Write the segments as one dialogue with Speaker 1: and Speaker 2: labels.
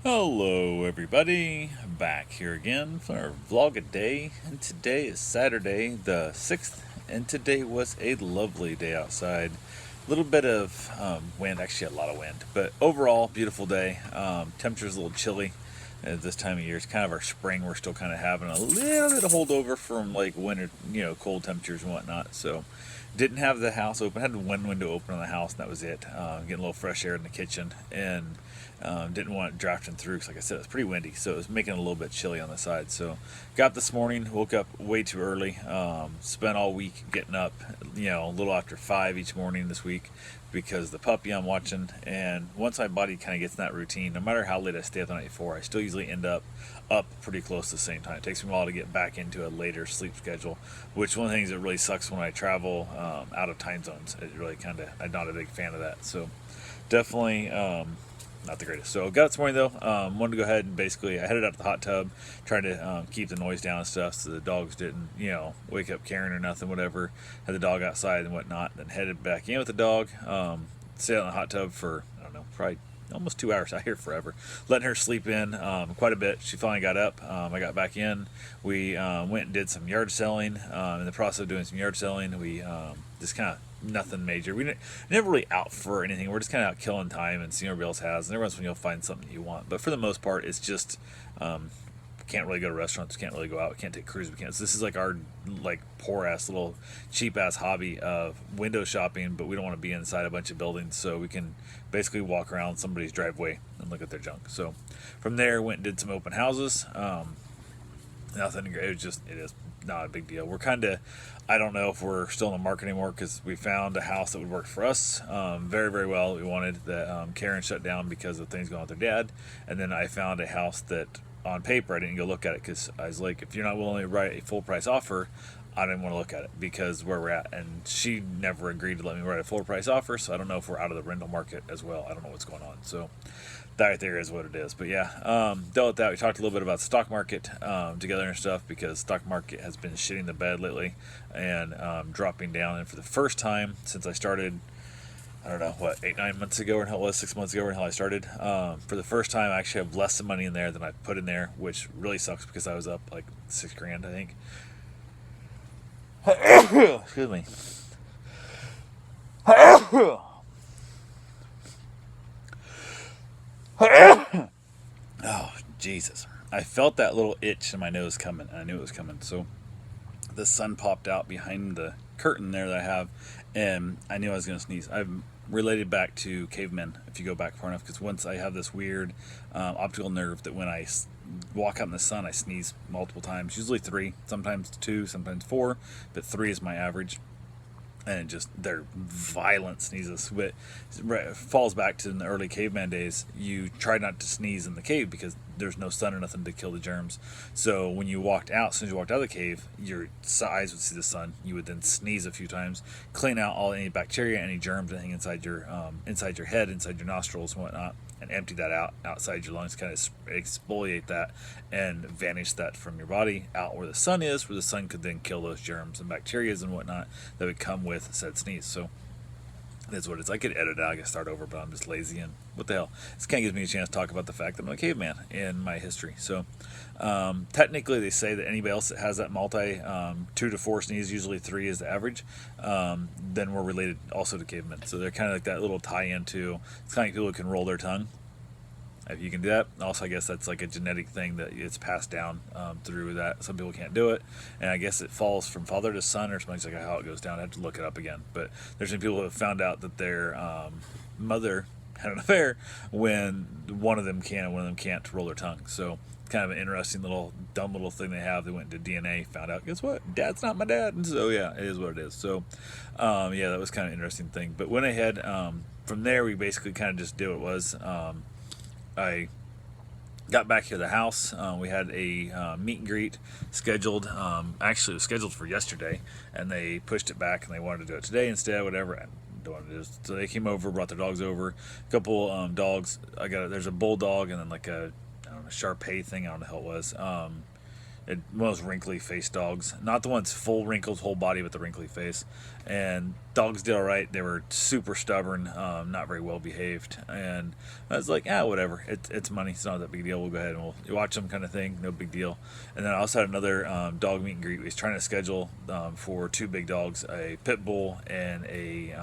Speaker 1: Hello, everybody. Back here again for our vlog a day. And today is Saturday, the 6th, and today was a lovely day outside. A little bit of wind, actually, a lot of wind, but overall, beautiful day. Temperature's a little chilly at this time of year. It's kind of our spring. We're still kind of having a little bit of holdover from like winter, cold temperatures and whatnot. So, didn't have the house open. Had one window open on the house, and that was it. Getting a little fresh air in the kitchen, and didn't want it drafting through because, like I said, it was pretty windy, so it was making it a little bit chilly on the side. So, got up this morning, woke up way too early. Spent all week getting up, a little after 5 each morning this week because the puppy I'm watching. And once my body kind of gets in that routine, no matter how late I stay up the night before, I still usually end up pretty close to the same time. It takes me a while to get back into a later sleep schedule, which one of the things that really sucks when I travel out of time zones. It really I'm not a big fan of that. So, definitely. Not the greatest. So got it this morning though. Wanted to go ahead and basically I headed out to the hot tub, trying to keep the noise down and stuff, so the dogs didn't, wake up Karen or nothing, whatever. Had the dog outside and whatnot. Then headed back in with the dog. Stayed out in the hot tub for I don't know, probably almost 2 hours out here forever, letting her sleep in quite a bit. She finally got up. I got back in. We went and did some yard selling. In the process of doing some yard selling, we just kind of nothing major. We never really out for anything. We're just kind of out killing time and seeing what everybody else has. And every once in a while you'll find something you want. But for the most part, it's just can't really go to restaurants, can't really go out, can't take cruise weekends. This is like our poor ass little cheap ass hobby of window shopping, but we don't want to be inside a bunch of buildings, so we can basically walk around somebody's driveway and look at their junk. So from there, went and did some open houses. Nothing great. It is not a big deal. We're kind of, I don't know if we're still in the market anymore because we found a house that would work for us very, very well. We wanted that Karen shut down because of things going on with her dad. And then I found a house that on paper, I didn't go look at it because I was like, if you're not willing to write a full price offer, I didn't want to look at it because where we're at. And she never agreed to let me write a full price offer. So I don't know if we're out of the rental market as well. I don't know what's going on. So that right there is what it is. But yeah, dealt with that. We talked a little bit about the stock market together and stuff because stock market has been shitting the bed lately and dropping down. And for the first time since I started, I don't know what, 8-9 months ago or hell it was 6 months ago or hell I started. For the first time, I actually have less money in there than I put in there, which really sucks because I was up like 6 grand, I think. Excuse me. Oh, Jesus. I felt that little itch in my nose coming, and I knew it was coming. So the sun popped out behind the curtain there that I have, and I knew I was going to sneeze. I've related back to cavemen, if you go back far enough, because once I have this weird optical nerve that when I walk out in the sun, I sneeze multiple times, usually three, sometimes two, sometimes four, but three is my average. And it just they're violent sneezes. But it falls back to in the early caveman days. You try not to sneeze in the cave because there's no sun or nothing to kill the germs. So when you walked out, as soon as you walked out of the cave, your eyes would see the sun. You would then sneeze a few times, clean out all any bacteria, any germs, anything inside your head, inside your nostrils, and whatnot, and empty that out outside your lungs. Kind of exfoliate that and vanish that from your body out where the sun is, where the sun could then kill those germs and bacteria and whatnot that would come with said sneeze. So that's what it's. I could edit it out, I could start over, but I'm just lazy and what the hell. This kind of gives me a chance to talk about the fact that I'm a caveman in my history. So technically, they say that anybody else that has that multi 2 to 4 sneeze, usually 3 is the average. Then we're related also to cavemen. So they're kind of like that little tie-in to. It's kind of like people who can roll their tongue. If you can do that, also I guess that's like a genetic thing that it's passed down through that. Some people can't do it, and I guess it falls from father to son or something like how it goes down. I have to look it up again. But there's some people who have found out that their mother had an affair when one of them can and one of them can't roll their tongue. So it's kind of an interesting little dumb little thing they have. They went into DNA, found out, guess what? Dad's not my dad. And so yeah, it is what it is. So yeah, that was kind of an interesting thing. But went ahead from there. We basically kind of just did what it was. I got back here to the house. We had a meet and greet scheduled. Actually, it was scheduled for yesterday, and they pushed it back, and they wanted to do it today instead. Whatever. I don't want to do this. So they came over, brought their dogs over. A couple dogs. There's a bulldog, and then like a I don't know Shar-Pei thing. I don't know how it was. one of those wrinkly face dogs, not the ones full wrinkles, whole body, but the wrinkly face. And dogs did all right. They were super stubborn, not very well behaved. And I was like, whatever. It's money. It's not that big deal. We'll go ahead and we'll watch them, kind of thing. No big deal. And then I also had another dog meet and greet. We was trying to schedule for two big dogs, a pit bull and a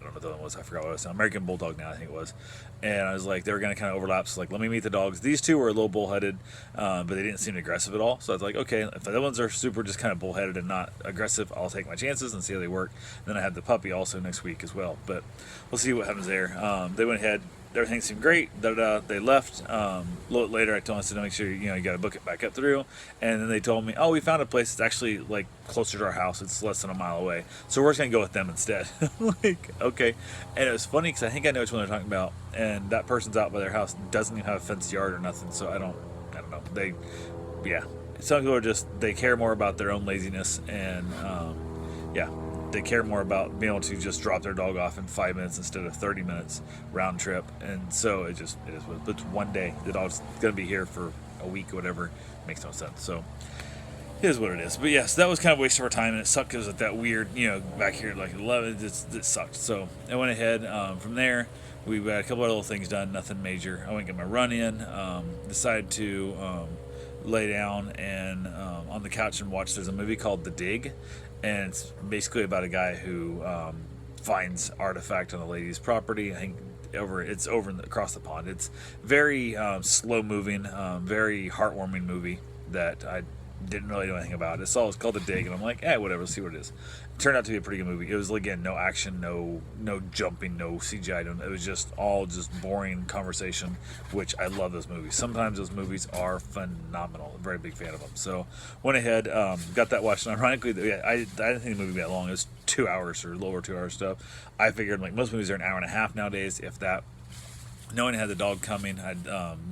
Speaker 1: I don't know what the other one was. I forgot what it was. American Bulldog now, I think it was. And I was like, they were going to kind of overlap. So, like, let me meet the dogs. These two were a little bullheaded, but they didn't seem aggressive at all. So I was like, okay, if the other ones are super just kind of bullheaded and not aggressive, I'll take my chances and see how they work. And then I have the puppy also next week as well. But we'll see what happens there. They went ahead. Everything seemed great. They left. A little bit later, I told them, to make sure you got to book it back up through. And then they told me, we found a place that's actually like closer to our house. It's less than a mile away, so we're just gonna go with them instead. Like, okay. And it was funny because I think I know which one they're talking about. And that person's out by their house, doesn't even have a fenced yard or nothing. So I don't know. Some people are just, they care more about their own laziness and they care more about being able to just drop their dog off in 5 minutes instead of 30 minutes round trip. And so it is what it's one day. The dog's going to be here for a week or whatever. Makes no sense. So it is what it is. But yes, that was kind of a waste of our time, and it sucked because of that weird, back here at like 11, it sucked. So I went ahead from there. We had a couple of little things done, nothing major. I went and get my run in, decided to lay down and on the couch and watch. There's a movie called The Dig, and it's basically about a guy who finds artifact on a lady's property. I think it's over across the pond. It's very slow moving, very heartwarming movie that I didn't really know anything about. It's called The Dig, and I'm like, whatever, let's see what it is. It turned out to be a pretty good movie. It was, again, no action, no jumping, no CGI. It was just all boring conversation, which I love those movies. Sometimes those movies are phenomenal. I'm a very big fan of them. So went ahead, got that watched, and ironically, I didn't think the movie would be that long. It was 2 hours or lower 2 hours stuff. I figured, like, most movies are an hour and a half nowadays, if that. Knowing I had the dog coming,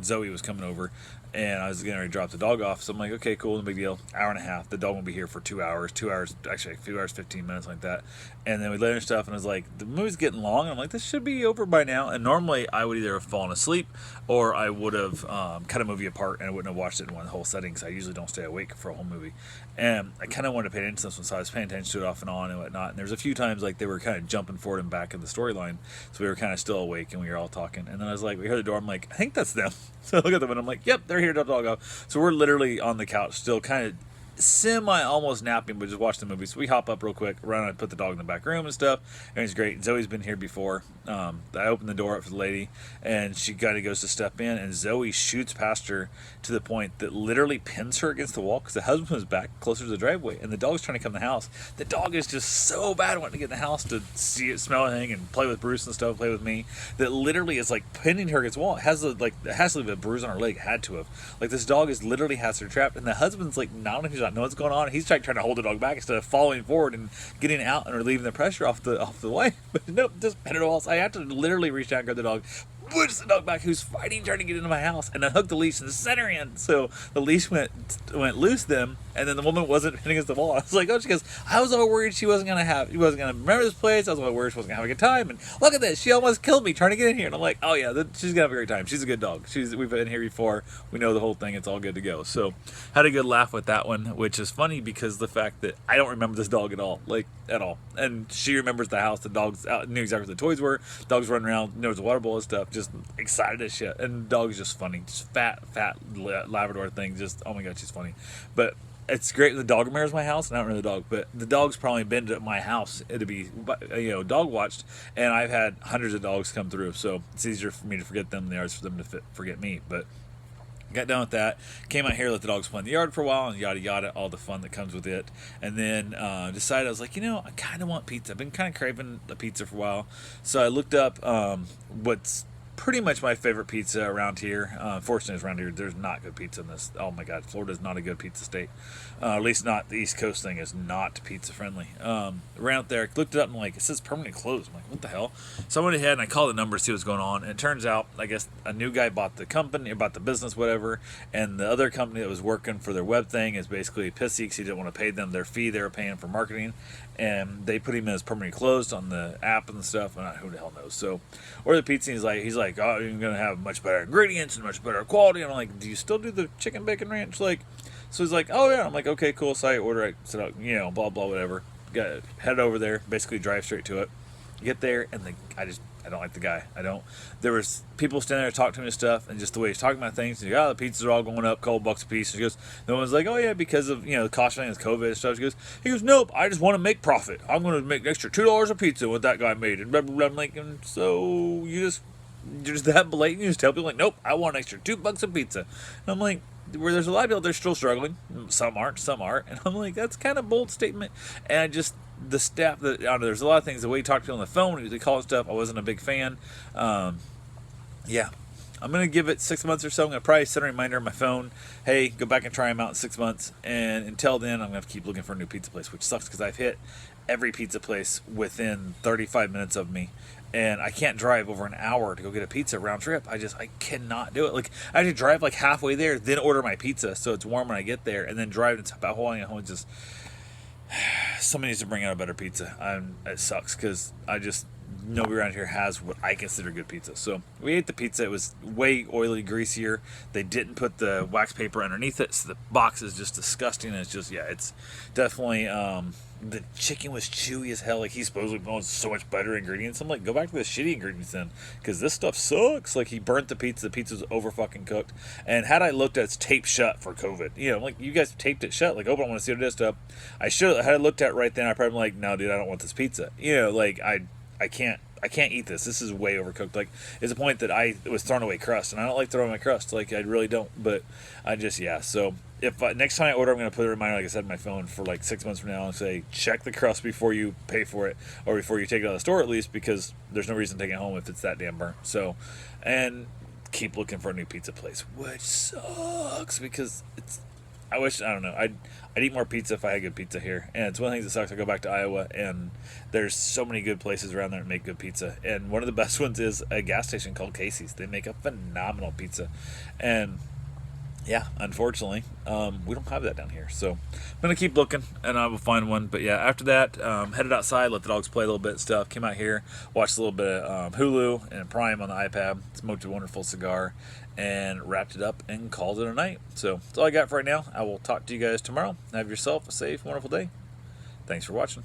Speaker 1: Zoe was coming over, and I was going to drop the dog off. So I'm like, okay, cool, no big deal. Hour and a half. The dog won't be here for 2 hours. 2 hours, actually, 2 hours, 15 minutes, like that. And then we laid in stuff, and I was like, the movie's getting long. And I'm like, this should be over by now. And normally I would either have fallen asleep or I would have cut a movie apart and I wouldn't have watched it in one whole setting because I usually don't stay awake for a whole movie. And I kind of wanted to pay attention to this one, so I was paying attention to it off and on and whatnot. And there's a few times like they were kind of jumping forward and back in the storyline, so we were kind of still awake and we were all talking. And then I was like, we heard the door. I'm like, I think that's them. So I look at them and I'm like, yep, they're here to dog off. So we're literally on the couch, still kind of semi almost napping, but just watch the movie. So we hop up real quick, run and put the dog in the back room and stuff. Everything's great. Zoe's been here before. I opened the door up for the lady, and she kind of goes to step in, and Zoe shoots past her to the point that literally pins her against the wall because the husband was back closer to the driveway, and the dog's trying to come in the house. The dog is just so bad wanting to get in the house to see it, smell anything, and play with Bruce and stuff, play with me, that literally is like pinning her against the wall. It has to leave a bruise on her leg. Had to have. Like, this dog literally has her trapped, and the husband's like, not know what's going on. He's trying to hold the dog back instead of falling forward and getting out and relieving the pressure off the way. But nope, just pin it all. So I have to literally reach down and grab the dog, push the dog back, who's fighting, trying to get into my house, and unhook the leash in the center end. So the leash went loose then, and then the woman wasn't hitting against the wall. I was like, she goes, I was all worried she wasn't gonna remember this place. I was all worried she wasn't gonna have a good time. And look at this, she almost killed me trying to get in here. And I'm like, oh yeah, she's gonna have a great time. She's a good dog. We've been here before. We know the whole thing. It's all good to go. So had a good laugh with that one, which is funny because the fact that I don't remember this dog at all, and she remembers the house. The dogs knew exactly what the toys were. Dogs running around, knows the water bowl and stuff. Just excited as shit. And the dog's just funny, just fat Labrador thing. Just, oh my god, she's funny. But it's great. The dog mirrors my house, and I don't know the dog, but the dog's probably been to my house to be, dog watched, and I've had hundreds of dogs come through, so it's easier for me to forget them than it is for them to forget me. But got done with that, came out here, let the dogs play in the yard for a while, and yada yada, all the fun that comes with it. And then decided, I was like, I kind of want pizza. I've been kind of craving a pizza for a while, so I looked up what's pretty much my favorite pizza around here. Fortunately, around here, there's not good pizza in this. Oh my god, Florida's not a good pizza state. At least not the East Coast thing is not pizza friendly. Around there, looked it up and like, it says permanently closed. I'm like, what the hell? So I went ahead and I called the number to see what's going on. And it turns out, I guess a new guy bought the company, bought the business, whatever. And the other company that was working for their web thing is basically pissy because he didn't want to pay them their fee they were paying for marketing. And they put him in as permanently closed on the app and stuff, and who the hell knows. So, or the pizza, he's like, oh, you're gonna have much better ingredients and much better quality. And I'm like, do you still do the chicken bacon ranch? Like, So he's like, oh yeah. I'm like, okay, cool. So I order it, so blah blah whatever. Got head over there, basically drive straight to it. Get there, and I don't like the guy. I don't. There was people standing there talking to me and stuff, and just the way he's talking about things. And the pizzas are all going up, $12 a piece. And he goes, no one's like, oh yeah, because of the cost of things, COVID and stuff. He goes, nope, I just want to make profit. I'm going to make an extra $2 a pizza what that guy made. And blah blah blah. I'm like, and so you're just that blatant. You just tell people like, nope, I want an extra $2 a pizza. And I'm like, where there's a lot of people they're still struggling. Some aren't, and I'm like, that's kind of bold statement. And I just the staff that I don't know, there's a lot of things the way he talked to me on the phone, they call it stuff. I wasn't a big fan. Yeah, I'm gonna give it 6 months or so. I'm gonna probably set a reminder on my phone. Hey, go back and try them out in 6 months. And until then, I'm gonna have to keep looking for a new pizza place, which sucks because I've hit every pizza place within 35 minutes of me. And I can't drive over an hour to go get a pizza round trip. I cannot do it. Like, I have to drive like halfway there, then order my pizza so it's warm when I get there, and then drive and about holding it home. Just somebody needs to bring out a better pizza. It sucks because nobody around here has what I consider good pizza. So we ate the pizza. It was way oily, greasier. They didn't put the wax paper underneath it, so the box is just disgusting. And it's just, it's definitely, the chicken was chewy as hell. Like, he supposedly owns so much better ingredients. I'm like, go back to the shitty ingredients then, because this stuff sucks. Like, he burnt the pizza. The pizza's over fucking cooked. And had I looked at it's taped shut for COVID, like, you guys taped it shut. Like, oh, I want to see what it is stuff. I should have, had I looked at it right then, I probably like, no, dude, I don't want this pizza. Like, I can't eat this. This is way overcooked. Like, it's a point that I was throwing away crust, and I don't like throwing my crust. Like, I really don't. But I just, So if next time I order, I'm going to put a reminder, like I said, on my phone for like 6 months from now, and say, check the crust before you pay for it, or before you take it out of the store at least, because there's no reason to take it home if it's that damn burnt. So, and keep looking for a new pizza place, which sucks because I don't know. I'd eat more pizza if I had good pizza here. And it's one of the things that sucks. I go back to Iowa, and there's so many good places around there that make good pizza. And one of the best ones is a gas station called Casey's. They make a phenomenal pizza. And yeah, unfortunately, we don't have that down here. So I'm going to keep looking, and I will find one. But yeah, after that, headed outside, let the dogs play a little bit and stuff. Came out here, watched a little bit of Hulu and Prime on the iPad, smoked a wonderful cigar, and wrapped it up and called it a night. So that's all I got for right now. I will talk to you guys tomorrow. Have yourself a safe, wonderful day. Thanks for watching.